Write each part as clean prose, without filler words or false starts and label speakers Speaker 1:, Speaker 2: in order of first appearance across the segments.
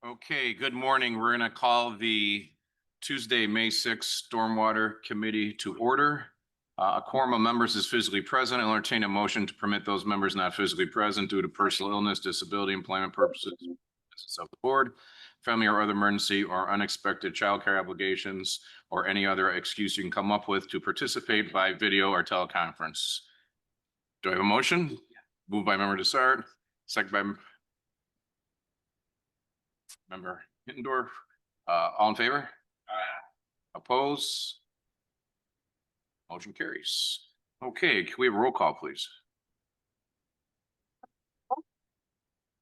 Speaker 1: Okay, good morning. We're going to call the Tuesday, May 6th Stormwater Committee to order. A quorum of members is physically present. I'll entertain a motion to permit those members not physically present due to personal illness, disability, employment purposes, business of the board, family or other emergency or unexpected childcare obligations, or any other excuse you can come up with to participate by video or teleconference. Do I have a motion? Moved by member Dessart, second by member Hittendorf. All in favor? Oppose? Motion carries. Okay, can we have a roll call, please?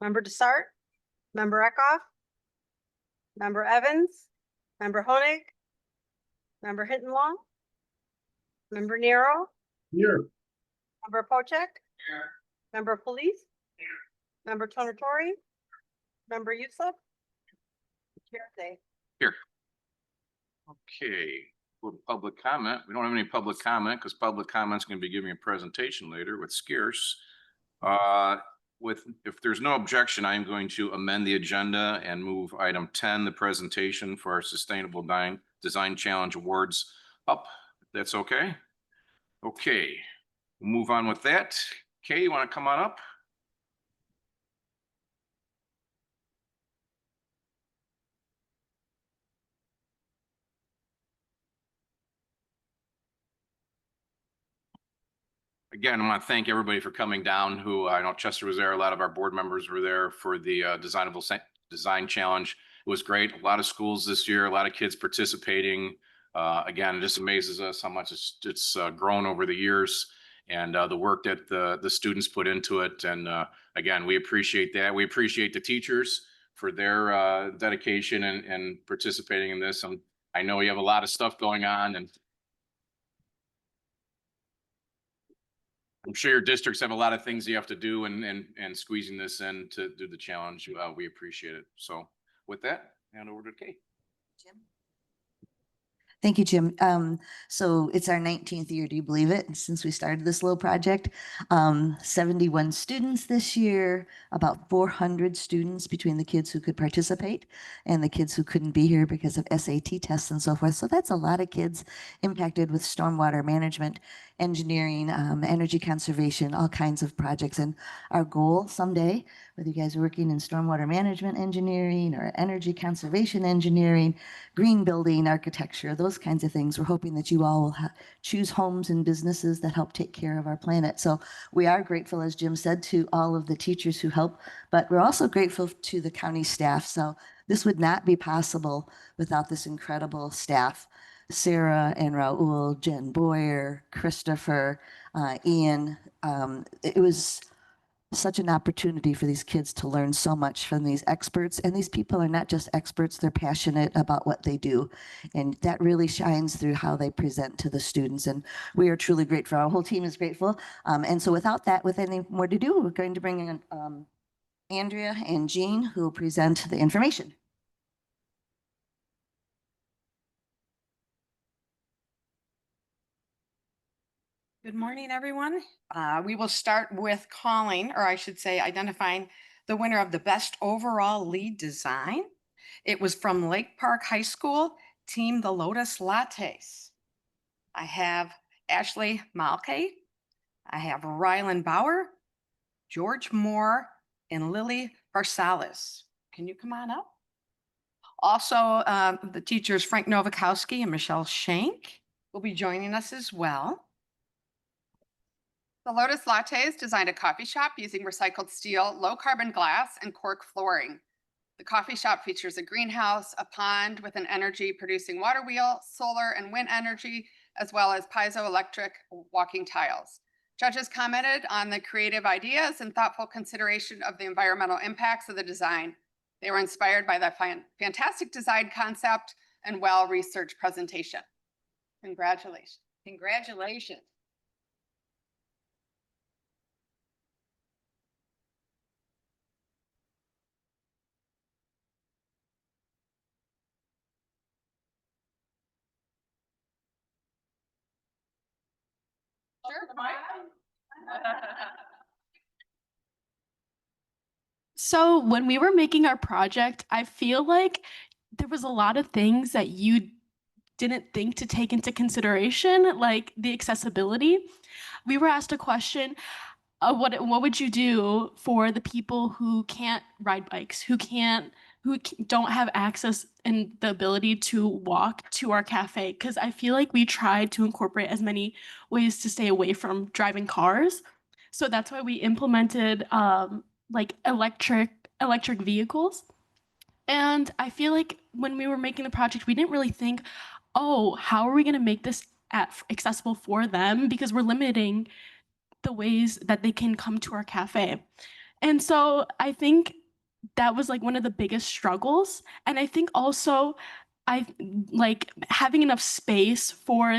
Speaker 2: Member Dessart, Member Eckhoff, Member Evans, Member Honig, Member Hittenlong, Member Nero,
Speaker 3: Here.
Speaker 2: Member Pocek,
Speaker 3: Here.
Speaker 2: Member Police, Member Tonatori, Member Youssef.
Speaker 1: Here. Okay, for public comment, we don't have any public comment because public comment's going to be giving a presentation later with scarce. If there's no objection, I'm going to amend the agenda and move item 10, the presentation for our Sustainable Design Challenge Awards up. If that's okay. Okay, we'll move on with that. Kay, you want to come on up? Again, I want to thank everybody for coming down who I know Chester was there. A lot of our board members were there for the Designable Design Challenge. It was great. A lot of schools this year, a lot of kids participating. Again, it just amazes us how much it's grown over the years and the work that the students put into it. And again, we appreciate that. We appreciate the teachers for their dedication and participating in this. And I know you have a lot of stuff going on, and I'm sure your districts have a lot of things you have to do, and squeezing this in to do the challenge. We appreciate it. So with that, hand over to Kate.
Speaker 4: Jim. Thank you, Jim. So it's our 19th year, do you believe it, since we started this little project? 71 students this year, about 400 students between the kids who could participate and the kids who couldn't be here because of SAT tests and so forth. So that's a lot of kids impacted with stormwater management, engineering, energy conservation, all kinds of projects. And our goal someday, whether you guys are working in stormwater management engineering or energy conservation engineering, green building architecture, those kinds of things, we're hoping that you all will choose homes and businesses that help take care of our planet. So we are grateful, as Jim said, to all of the teachers who help, but we're also grateful to the county staff. So this would not be possible without this incredible staff. Sarah and Raul, Jen Boyer, Christopher, Ian. It was such an opportunity for these kids to learn so much from these experts. And these people are not just experts, they're passionate about what they do. And that really shines through how they present to the students. And we are truly grateful. Our whole team is grateful. And so without that, with any more to do, we're going to bring in Andrea and Jean, who will present the information.
Speaker 5: Good morning, everyone. We will start with calling, or I should say identifying the winner of the best overall lead design. It was from Lake Park High School, Team the Lotus Lattes. I have Ashley Malke, I have Rylan Bauer, George Moore, and Lily Barsalis. Can you come on up? Also, the teachers Frank Novakowski and Michelle Shank will be joining us as well.
Speaker 6: The Lotus Lattes designed a coffee shop using recycled steel, low carbon glass, and cork flooring. The coffee shop features a greenhouse, a pond with an energy producing water wheel, solar and wind energy, as well as piezoelectric walking tiles. Judges commented on the creative ideas and thoughtful consideration of the environmental impacts of the design. They were inspired by the fantastic design concept and well-researched presentation. Congratulations.
Speaker 5: Congratulations.
Speaker 6: Sure.
Speaker 3: So when we were making our project, I feel like there was a lot of things that you didn't think to take into consideration, like the accessibility. We were asked a question, what would you do for the people who can't ride bikes, don't have access and the ability to walk to our cafe? Because I feel like we tried to incorporate as many ways to stay away from driving cars. So that's why we implemented like electric vehicles. And I feel like when we were making the project, we didn't really think, oh, how are we going to make this accessible for them? Because we're limiting the ways that they can come to our cafe. And so I think that was like one of the biggest struggles. And I think also I like having enough space for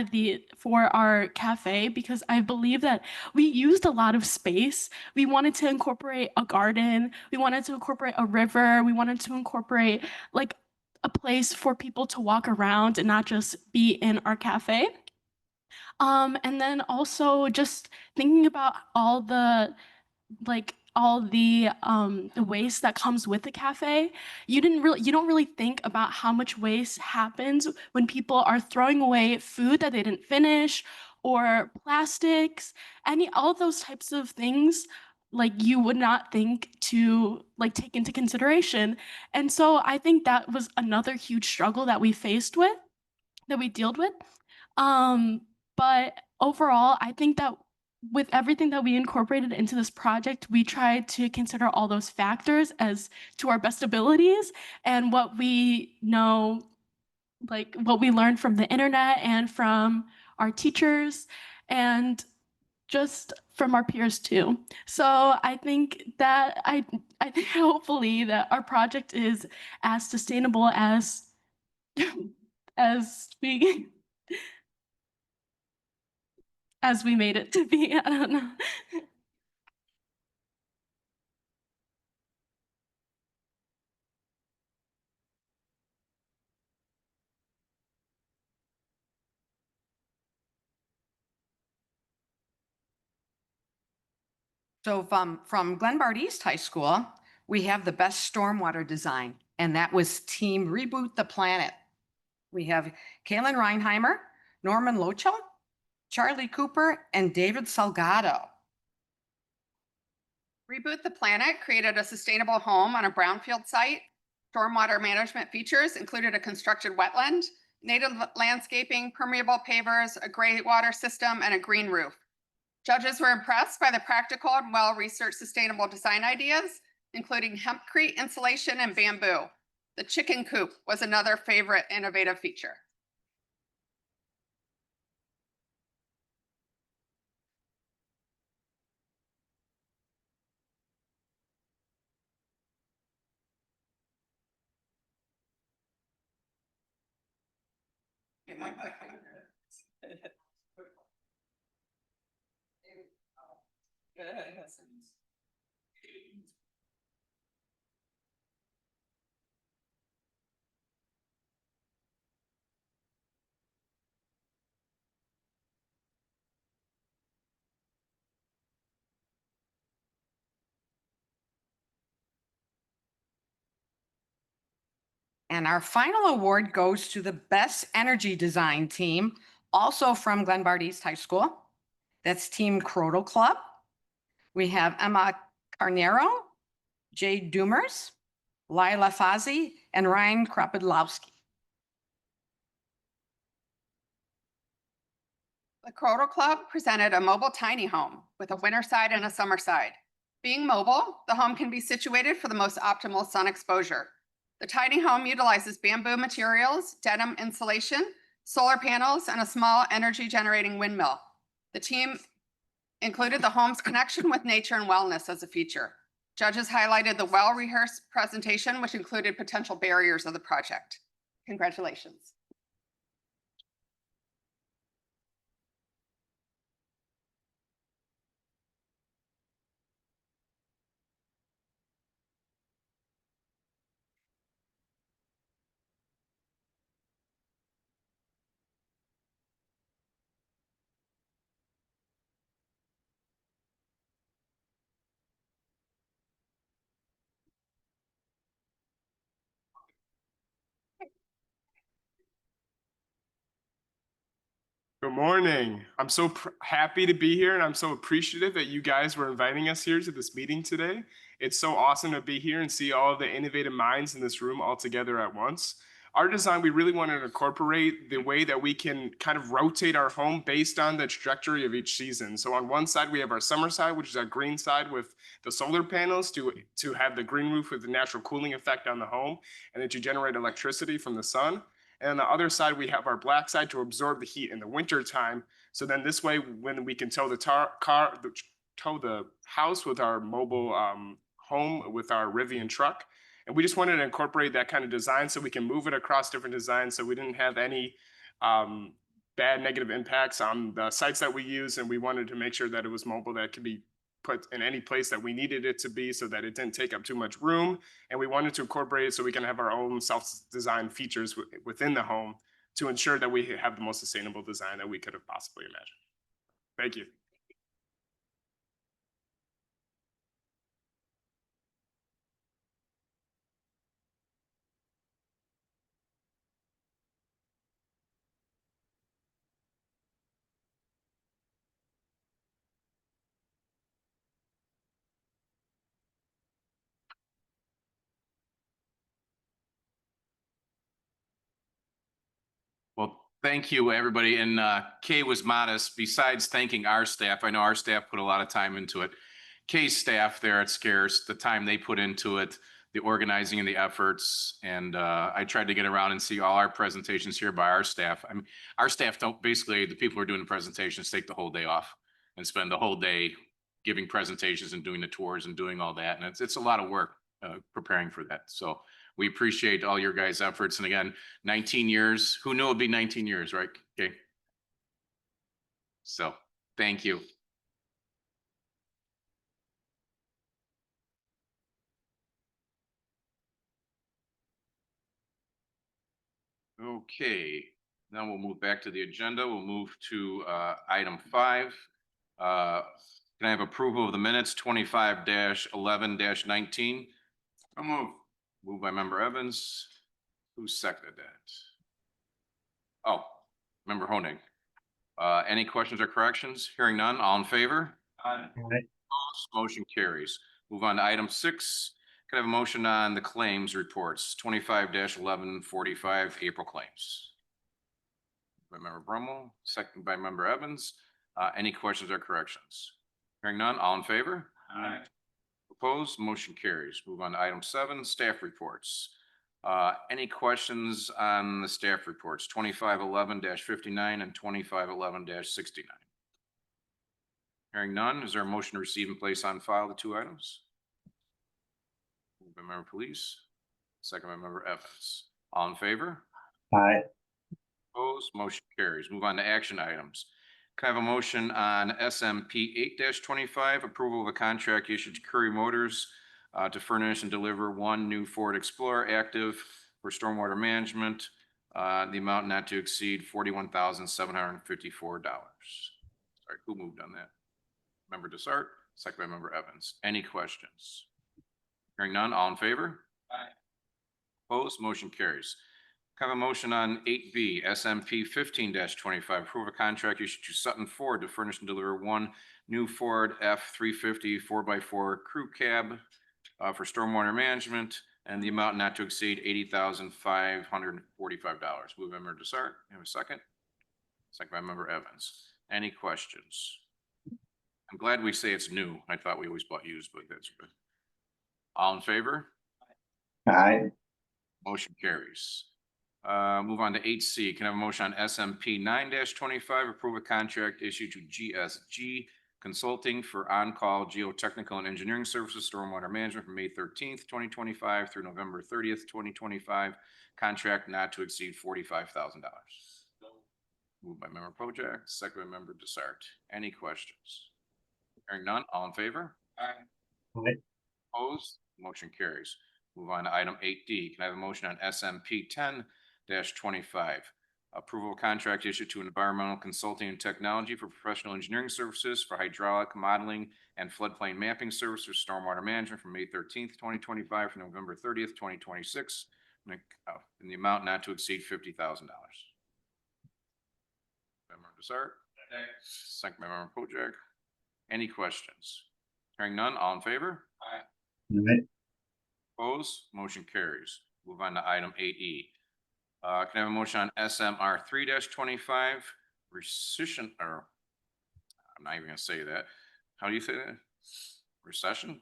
Speaker 3: our cafe, because I believe that we used a lot of space. We wanted to incorporate a garden, we wanted to incorporate a river, we wanted to incorporate like a place for people to walk around and not just be in our cafe. And then also just thinking about all the waste that comes with the cafe. You don't really think about how much waste happens when people are throwing away food that they didn't finish, or plastics, all those types of things, like you would not think to like take into consideration. And so I think that was another huge struggle that we dealt with. Um, but overall, I think that with everything that we incorporated into this project, we tried to consider all those factors as to our best abilities and what we know, like what we learned from the internet and from our teachers and just from our peers too. So I think that I think hopefully that our project is as sustainable as as we as we made it to be. I don't know.
Speaker 5: So from Glenbard East High School, we have the best stormwater design, and that was Team Reboot the Planet. We have Kaylin Reinheimer, Norman Lochel, Charlie Cooper, and David Salgado.
Speaker 6: Reboot the Planet created a sustainable home on a brownfield site. Stormwater management features included a constructed wetland, native landscaping, permeable pavers, a gray water system, and a green roof. Judges were impressed by the practical and well-researched sustainable design ideas, including hempcrete insulation and bamboo. The chicken coop was another favorite innovative feature.
Speaker 5: And our final award goes to the best energy design team, also from Glenbard East High School. That's Team Crodel Club. We have Emma Carnero, Jay Doomers, Lila Fazzi, and Ryan Kropidlowski.
Speaker 6: The Crodel Club presented a mobile tiny home with a winter side and a summer side. Being mobile, the home can be situated for the most optimal sun exposure. The tiny home utilizes bamboo materials, denim insulation, solar panels, and a small energy generating windmill. The team included the home's connection with nature and wellness as a feature. Judges highlighted the well-rehearsed presentation, which included potential barriers of the project. Congratulations.
Speaker 7: Good morning. I'm so happy to be here, and I'm so appreciative that you guys were inviting us here to this meeting today. It's so awesome to be here and see all of the innovative minds in this room all together at once. Our design, we really wanted to incorporate the way that we can kind of rotate our home based on the trajectory of each season. So on one side, we have our summer side, which is our green side with the solar panels to have the green roof with the natural cooling effect on the home, and then to generate electricity from the sun. And on the other side, we have our black side to absorb the heat in the winter time. So then this way, when we can tow the house with our mobile home with our Rivian truck. And we just wanted to incorporate that kind of design so we can move it across different designs so we didn't have any bad negative impacts on the sites that we use. And we wanted to make sure that it was mobile that could be put in any place that we needed it to be so that it didn't take up too much room. And we wanted to incorporate it so we can have our own self-designed features within the home to ensure that we have the most sustainable design that we could have possibly imagined. Thank you.
Speaker 1: Well, thank you, everybody. And Kay was modest. Besides thanking our staff, I know our staff put a lot of time into it. Kay's staff there at Scarce, the time they put into it, the organizing and the efforts. And I tried to get around and see all our presentations here by our staff. I mean, our staff don't, basically, the people who are doing the presentations take the whole day off and spend the whole day giving presentations and doing the tours and doing all that. And it's a lot of work preparing for that. So we appreciate all your guys' efforts. And again, 19 years, who knew it'd be 19 years, right? Okay. So thank you. Okay, now we'll move back to the agenda. We'll move to item 5. Can I have approval of the minutes 25-11-19? I'll move. Moved by member Evans. Who seconded that? Oh, member Honig. Any questions or corrections? Hearing none, all in favor? Aye. Opposed? Motion carries. Move on to item 6. Can I have a motion on the claims reports, 25-11-45 April claims? By member Brummel, second by member Evans. Any questions or corrections? Hearing none, all in favor? Aye. Opposed? Motion carries. Move on to item 7, staff reports. Any questions on the staff reports, 25-11-59 and 25-11-69? Hearing none, is there a motion to receive and place on file the 2 items? Moved by member Police, second by member Evans. All in favor?
Speaker 8: Aye.
Speaker 1: Opposed? Motion carries. Move on to action items. Can I have a motion on SMP 8-25, approval of a contract issued to Curry Motors to furnish and deliver 1 new Ford Explorer Active for stormwater management, the amount not to exceed $41,754. Sorry, who moved on that? Member Desart, second by member Evans. Any questions? Hearing none, all in favor? Aye. Opposed? Motion carries. Can I have a motion on 8B, SMP 15-25, approve a contract issued to Sutton Ford to furnish and deliver 1 new Ford F-350 4x4 crew cab for stormwater management and the amount not to exceed $80,545. Move by member Desart. Have a second? Second by member Evans. Any questions? I'm glad we say it's new. I thought we always bought used, but that's good. All in favor?
Speaker 8: Aye.
Speaker 1: Motion carries. Move on to 8C. Can I have a motion on SMP 9-25, approve a contract issued to GSG Consulting for on-call geotechnical and engineering services, stormwater management from May 13th, 2025 through November 30th, 2025. Contract not to exceed $45,000. Moved by member Pojek, second by member Desart. Any questions? Hearing none, all in favor?
Speaker 8: Aye.
Speaker 1: Opposed? Motion carries. Move on to item 8D. Can I have a motion on SMP 10-25? Approval of contract issued to Environmental Consulting and Technology for professional engineering services for hydraulic modeling and floodplain mapping services for stormwater management from May 13th, 2025 to November 30th, 2026, in the amount not to exceed $50,000. Member Desart. Second by member Pojek. Any questions? Hearing none, all in favor?
Speaker 8: Aye.
Speaker 1: Opposed? Motion carries. Move on to item 8E. Can I have a motion on SMR 3-25 rescission, or I'm not even gonna say that. How do you say that? Recession?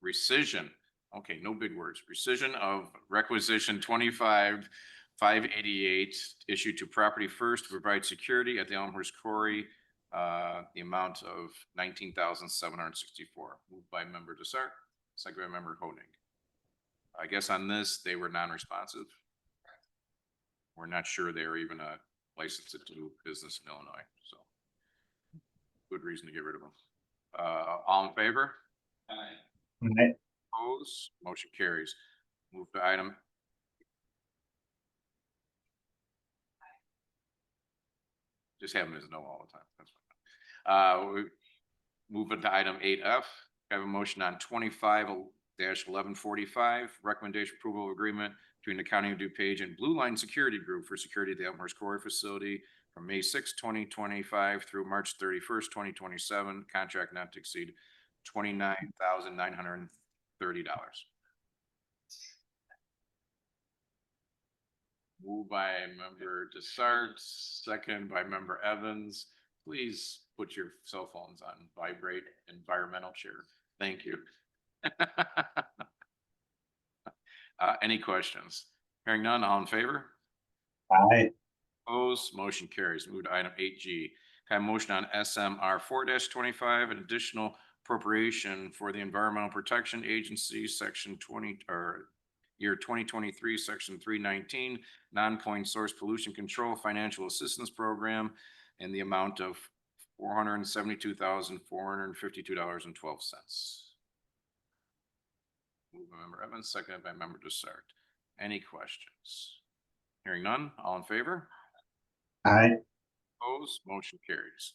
Speaker 1: Rescission. Okay, no big words. Rescission of requisition 25-588 issued to Property First to provide security at the Elmhurst Quarry. The amount of $19,764. Moved by member Desart, second by member Honig. I guess on this, they were non-responsive. We're not sure they're even a license to do business in Illinois, so good reason to get rid of them. All in favor?
Speaker 8: Aye.
Speaker 1: Opposed? Motion carries. Move to item. Just have them as no all the time. That's fine. We move into item 8F. I have a motion on 25-1145, recommendation approval of agreement between the County of DuPage and Blue Line Security Group for security at the Elmhurst Quarry facility from May 6, 2025 through March 31st, 2027. Contract not to exceed $29,930. Moved by member Desart, second by member Evans. Please put your cell phones on vibrate environmental chair. Thank you. Any questions? Hearing none, all in favor?
Speaker 8: Aye.
Speaker 1: Opposed, motion carries. Move to item 8G. Can I have a motion on SMR 4-25, an additional appropriation for the Environmental Protection Agency, section 20, or year 2023, section 319, non-point source pollution control financial assistance program, in the amount of $472,452.12. Moved by member Evans, seconded by member Desart. Any questions? Hearing none, all in favor?
Speaker 8: Aye.
Speaker 1: Opposed, motion carries.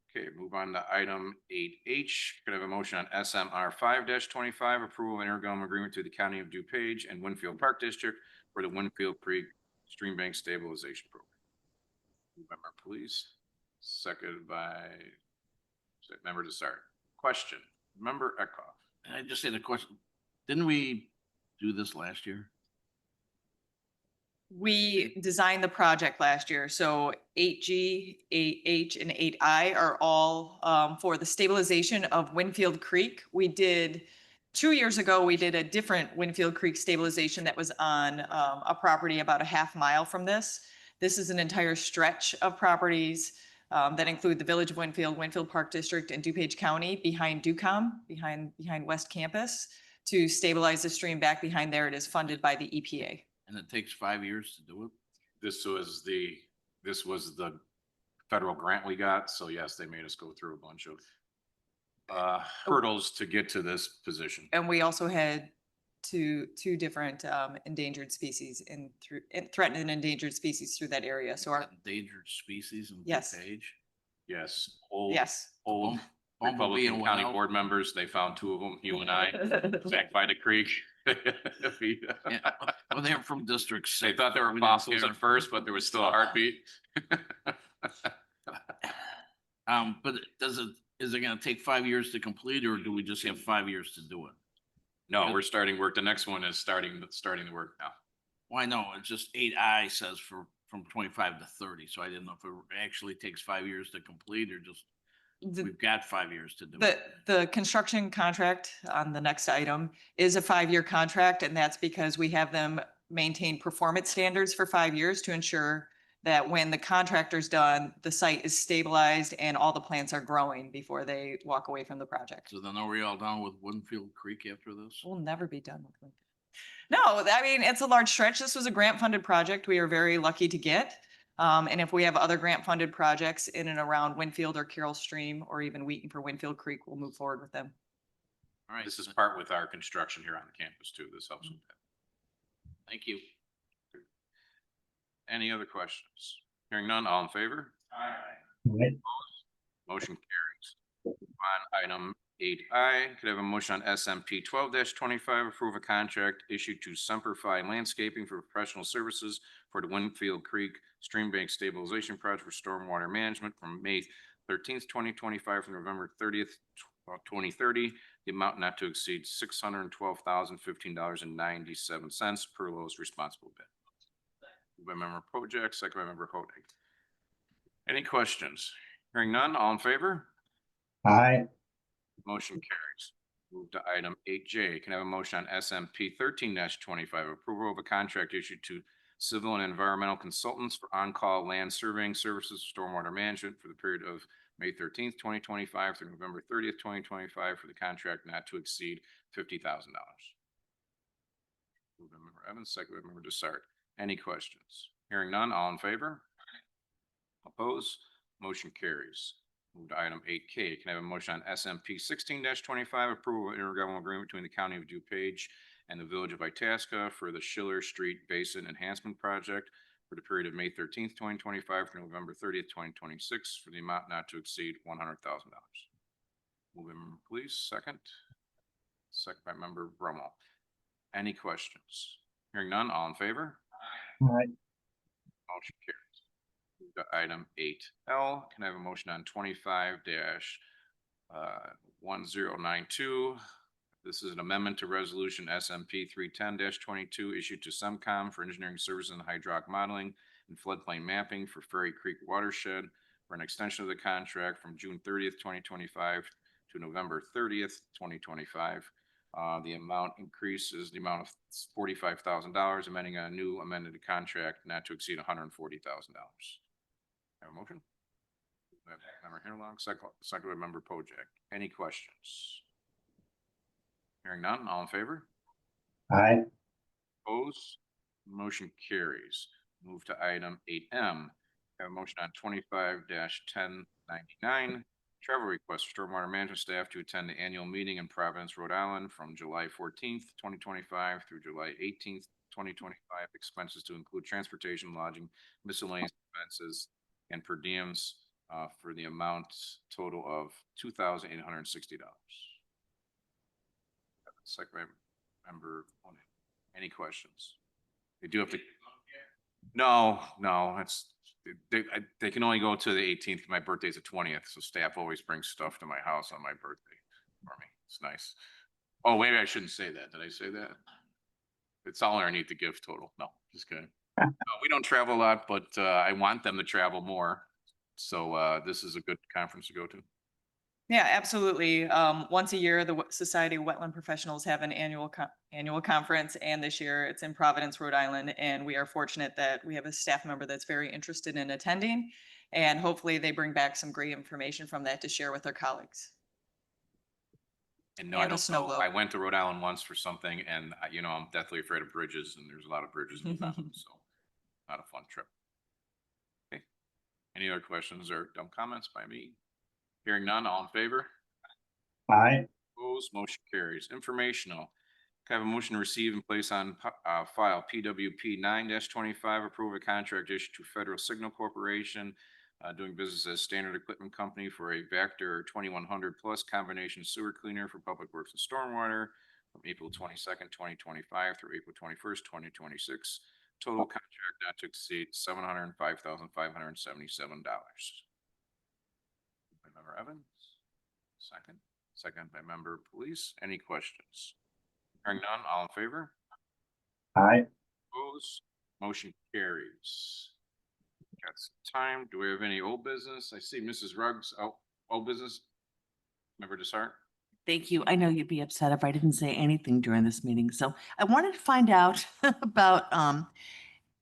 Speaker 1: Okay, move on to item 8H. Could I have a motion on SMR 5-25, approval of intergovernmental agreement to the County of DuPage and Winfield Park District for the Winfield Creek Stream Bank Stabilization Program. Moved by member Police, seconded by member Desart. Question, member Eckhoff.
Speaker 9: I just had a question. Didn't we do this last year?
Speaker 10: We designed the project last year, so 8G, 8H, and 8I are all for the stabilization of Winfield Creek. We did, 2 years ago, we did a different Winfield Creek stabilization that was on a property about a half mile from this. This is an entire stretch of properties that include the Village of Winfield, Winfield Park District, and DuPage County behind DuCom, behind West Campus, to stabilize the stream back behind there. It is funded by the EPA.
Speaker 9: And it takes 5 years to do it?
Speaker 1: This was the federal grant we got, so yes, they made us go through a bunch of hurdles to get to this position.
Speaker 10: And we also had two different endangered species threatened and endangered species through that area. So our,
Speaker 9: Endangered species in
Speaker 10: Yes.
Speaker 9: DuPage?
Speaker 1: Yes.
Speaker 10: yes.
Speaker 1: Old
Speaker 9: Bumblebee and
Speaker 1: Republican County
Speaker 9: Wild.
Speaker 1: board members, they found 2 of them, you and I, back by the creek.
Speaker 9: Yeah. Well, they're from District 6.
Speaker 1: They thought they were
Speaker 9: We didn't
Speaker 1: fossils
Speaker 9: care.
Speaker 1: at first, but there was still a heartbeat.
Speaker 9: But is it gonna take 5 years to complete, or do we just have 5 years to do it?
Speaker 1: No, we're starting work. The next one is starting the work now.
Speaker 9: Well, I know, it's just 8I says from 25 to 30, so I didn't know if it actually takes 5 years to complete, or just we've got 5 years to do it.
Speaker 10: The construction contract on the next item is a 5-year contract, and that's because we have them maintain performance standards for 5 years to ensure that when the contractor's done, the site is stabilized and all the plants are growing before they walk away from the project.
Speaker 9: So then are we all done with Winfield Creek after this?
Speaker 10: We'll never be done with it. No, I mean, it's a large stretch. This was a grant-funded project we are very lucky to get. And if we have other grant-funded projects in and around Winfield or Carroll Stream, or even Wheaton for Winfield Creek, we'll move forward with them.
Speaker 9: All right,
Speaker 1: This is part with our construction here on the campus too. This helps with that.
Speaker 9: thank you.
Speaker 1: Any other questions? Hearing none, all in favor?
Speaker 8: Aye.
Speaker 1: Motion carries. On item 8I. Could I have a motion on SMP 12-25, approve a contract issued to Semperfi Landscaping for professional services for the Winfield Creek Stream Bank Stabilization Project for Stormwater Management from May 13th, 2025 through November 30th, 2030. The amount not to exceed $612,015.97 per lowest responsible bid. Moved by member Pojek, second by member Hodag. Any questions? Hearing none, all in favor?
Speaker 8: Aye.
Speaker 1: Motion carries. Move to item 8J. Can I have a motion on SMP 13-25, approval of a contract issued to civil and environmental consultants for on-call land surveying services, stormwater management for the period of May 13th, 2025 through November 30th, 2025 for the contract not to exceed $50,000. Moved by member Evans, second by member Desart. Any questions? Hearing none, all in favor? Opposed? Motion carries. Move to item 8K. Can I have a motion on SMP 16-25, approval of intergovernmental agreement between the County of DuPage and the Village of Itasca for the Schiller Street Basin Enhancement Project for the period of May 13th, 2025 through November 30th, 2026 for the amount not to exceed $100,000. Move by member Police, second. Second by member Brummel. Any questions? Hearing none, all in favor?
Speaker 8: Aye.
Speaker 1: Motion carries. Move to item 8L. Can I have a motion on 25-1092? This is an amendment to resolution SMP 310-22 issued to Semcom for engineering services and hydraulic modeling and floodplain mapping for Ferry Creek watershed for an extension of the contract from June 30th, 2025 to November 30th, 2025. The amount increases the amount of $45,000, amending a new amended contract not to exceed $140,000. Have a motion? Member Hirlong, second by member Pojek. Any questions? Hearing none, all in favor?
Speaker 8: Aye.
Speaker 1: Opposed? Motion carries. Move to item 8M. Have a motion on 25-1099. Travel request for stormwater management staff to attend the annual meeting in Providence, Rhode Island from July 14th, 2025 through July 18th, 2025. Expenses to include transportation, lodging, miscellaneous expenses, and per diems for the amount total of $2,860. Second by member Honig. Any questions? They do have to. No, it's they can only go to the 18th. My birthday's the 20th, so staff always brings stuff to my house on my birthday for me. It's nice. Oh, maybe I shouldn't say that. Did I say that? It's all underneath the gift total. No, just kidding. No, we don't travel a lot, but I want them to travel more. So this is a good conference to go to.
Speaker 10: Yeah, absolutely. Once a year, the Society of Wetland Professionals have an annual conference, and this year it's in Providence, Rhode Island. And we are fortunate that we have a staff member that's very interested in attending, and hopefully they bring back some great information from that to share with their colleagues.
Speaker 1: And no, I
Speaker 10: And a
Speaker 1: don't
Speaker 10: snow
Speaker 1: know.
Speaker 10: globe.
Speaker 1: I went to Rhode Island once for something, and I'm deathly afraid of bridges, and there's a lot of bridges in the mountains, so not a fun trip. Okay. Any other questions or dumb comments by me? Hearing none, all in favor?
Speaker 8: Aye.
Speaker 1: Opposed, motion carries. Informational. Can I have a motion to receive and place on file PWP 9-25, approve a contract issued to Federal Signal Corporation doing business as Standard Equipment Company for a Vector 2100 plus combination sewer cleaner for public works and stormwater from April 22nd, 2025 through April 21st, 2026. Total contract not to exceed $705,577. By member Evans, second by member Police. Any questions? Hearing none, all in favor?
Speaker 8: Aye.
Speaker 1: Opposed? Motion carries. Got some time. Do we have any old business? I see Mrs. Ruggs. Oh, old business. Member Desart.
Speaker 11: Thank you. I know you'd be upset if I didn't say anything during this meeting. So I wanted to find out about,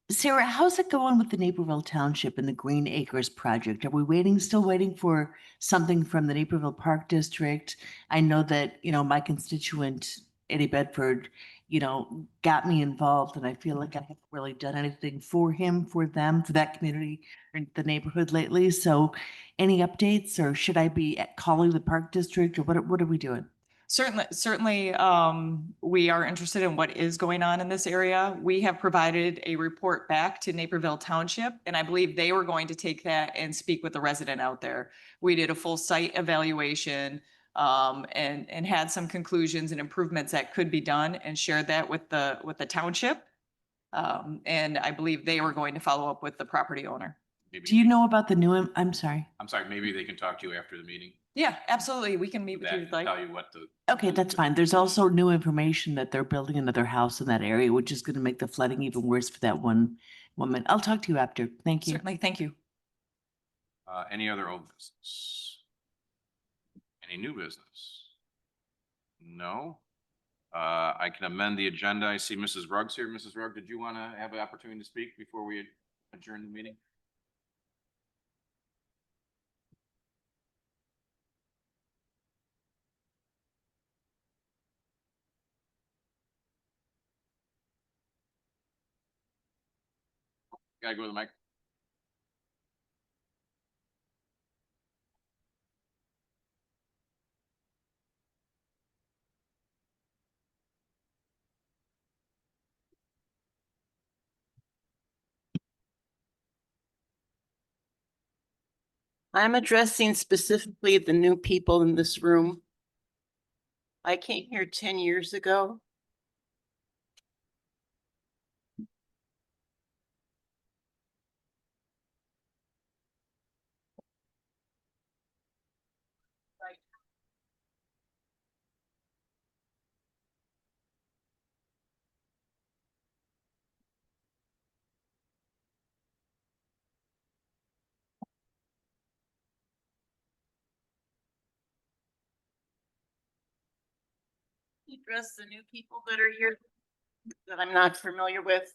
Speaker 11: Sarah, how's it going with the Naperville Township and the Green Acres project? Are we still waiting for something from the Naperville Park District? I know that, my constituent, Eddie Bedford, got me involved, and I feel like I haven't really done anything for him, for them, for that community or the neighborhood lately. So any updates, or should I be calling the Park District, or what are we doing?
Speaker 10: Certainly, we are interested in what is going on in this area. We have provided a report back to Naperville Township, and I believe they were going to take that and speak with the resident out there. We did a full site evaluation. and had some conclusions and improvements that could be done and shared that with the township. And I believe they were going to follow up with the property owner.
Speaker 1: Maybe
Speaker 11: Do you know about the new, I'm sorry.
Speaker 1: I'm sorry, maybe they can talk to you after the meeting.
Speaker 10: Yeah, absolutely. We can meet with
Speaker 1: That
Speaker 10: you
Speaker 1: and
Speaker 10: if you'd like.
Speaker 1: tell you what the.
Speaker 11: Okay, that's fine. There's also new information that they're building another house in that area, which is going to make the flooding even worse for that one woman. I'll talk to you after. Thank you.
Speaker 10: Certainly, thank you.
Speaker 1: Any other old business? Any new business? No? I can amend the agenda. I see Mrs. Ruggs here. Mrs. Ruggs, did you want to have an opportunity to speak before we adjourn the meeting? Gotta go to the mic.
Speaker 12: I'm addressing specifically the new people in this room. I came here 10 years ago. Address the new people that are here that I'm not familiar with.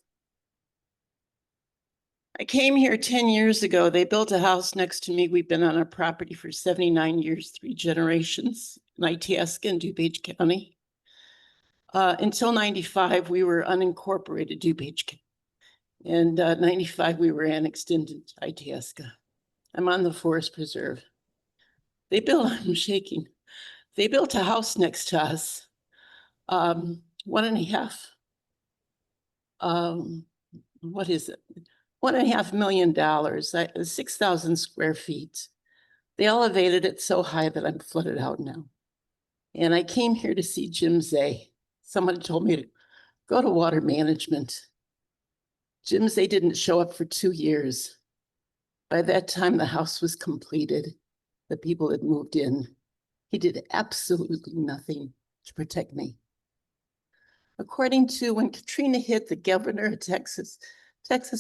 Speaker 12: I came here 10 years ago. They built a house next to me. We've been on our property for 79 years, 3 generations in Itasca and DuPage County. Until 95, we were unincorporated DuPage County. And 95, we were annexed into Itasca. I'm on the forest preserve. They built, I'm shaking. They built a house next to us. 1.5, what is it? $1.5 million, 6,000 square feet. They elevated it so high that I'm flooded out now. And I came here to see Jim Zay. Someone told me to go to water management. Jim Zay didn't show up for 2 years. By that time, the house was completed. The people had moved in. He did absolutely nothing to protect me. According to when Katrina hit, the governor of Texas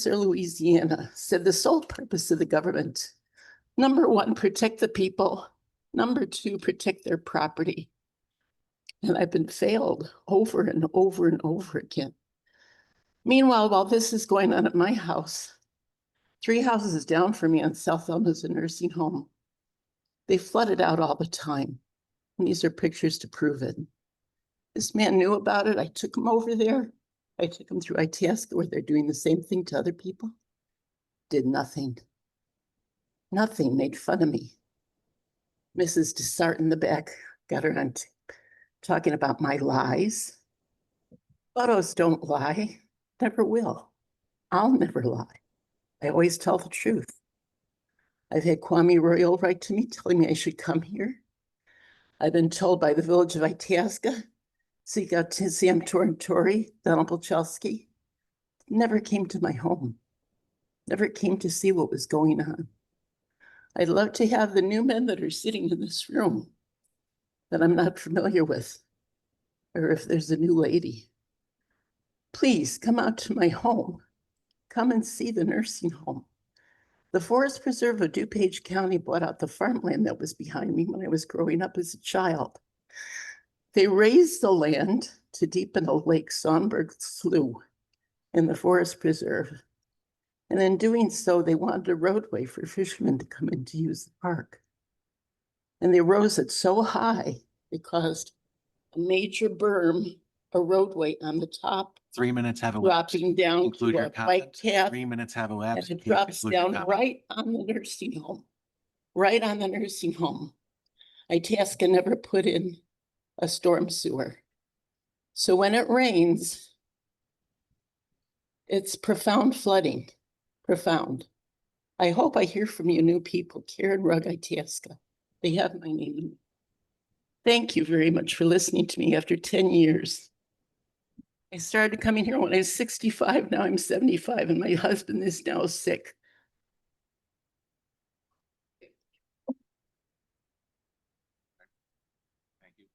Speaker 12: or Louisiana said the sole purpose of the government, number 1, protect the people. Number 2, protect their property. And I've been failed over and over and over again. Meanwhile, while this is going on at my house, 3 houses down from me on South Elm is a nursing home. They flooded out all the time. And these are pictures to prove it. This man knew about it. I took him over there. I took him through Itasca where they're doing the same thing to other people. Did nothing. Nothing, made fun of me. Mrs. Dessart in the back got her on tape talking about my lies. Photos don't lie, never will. I'll never lie. I always tell the truth. I've had Kwame Royal write to me telling me I should come here. I've been told by the village of Itasca, seek out to Sam Torrentori, Donald Bolchelski, never came to my home, never came to see what was going on. I'd love to have the new men that are sitting in this room that I'm not familiar with, or if there's a new lady. Please come out to my home. Come and see the nursing home. The Forest Preserve of DuPage County bought out the farmland that was behind me when I was growing up as a child. They raised the land to deepen a lake, Sonberg Slough, in the Forest Preserve. And in doing so, they wanted a roadway for fishermen to come in to use the park. And they rose it so high, it caused a major berm, a roadway on the top,
Speaker 13: 3 minutes, have a.
Speaker 12: dropping down
Speaker 13: Include
Speaker 12: to
Speaker 13: your
Speaker 12: a
Speaker 13: comment.
Speaker 12: bike path.
Speaker 13: 3 minutes, have a
Speaker 12: And
Speaker 13: lapse.
Speaker 12: it
Speaker 13: Please
Speaker 12: drops
Speaker 13: include your
Speaker 12: down
Speaker 13: comment.
Speaker 12: right on the nursing home, right on the nursing home. Itasca never put in a storm sewer. So when it rains, it's profound flooding, profound. I hope I hear from you new people, Karen Rugg, Itasca. They have my name. Thank you very much for listening to me after 10 years. I started coming here when I was 65. Now I'm 75 and my husband is now sick.
Speaker 1: Thank you.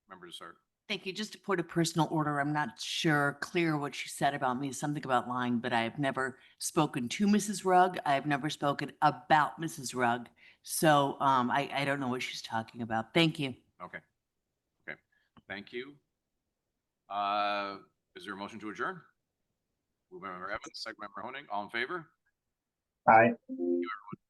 Speaker 1: Member Desart.
Speaker 11: Thank you. Just to put a personal order, I'm not clear what she said about me, something about lying, but I've never spoken to Mrs. Rugg. I've never spoken about Mrs. Rugg. So I don't know what she's talking about. Thank you.
Speaker 1: Okay. Okay. Thank you. Is there a motion to adjourn? Moved by Member Evans, second by Member Honig. All in favor?
Speaker 8: Aye.
Speaker 1: Thank you, everyone.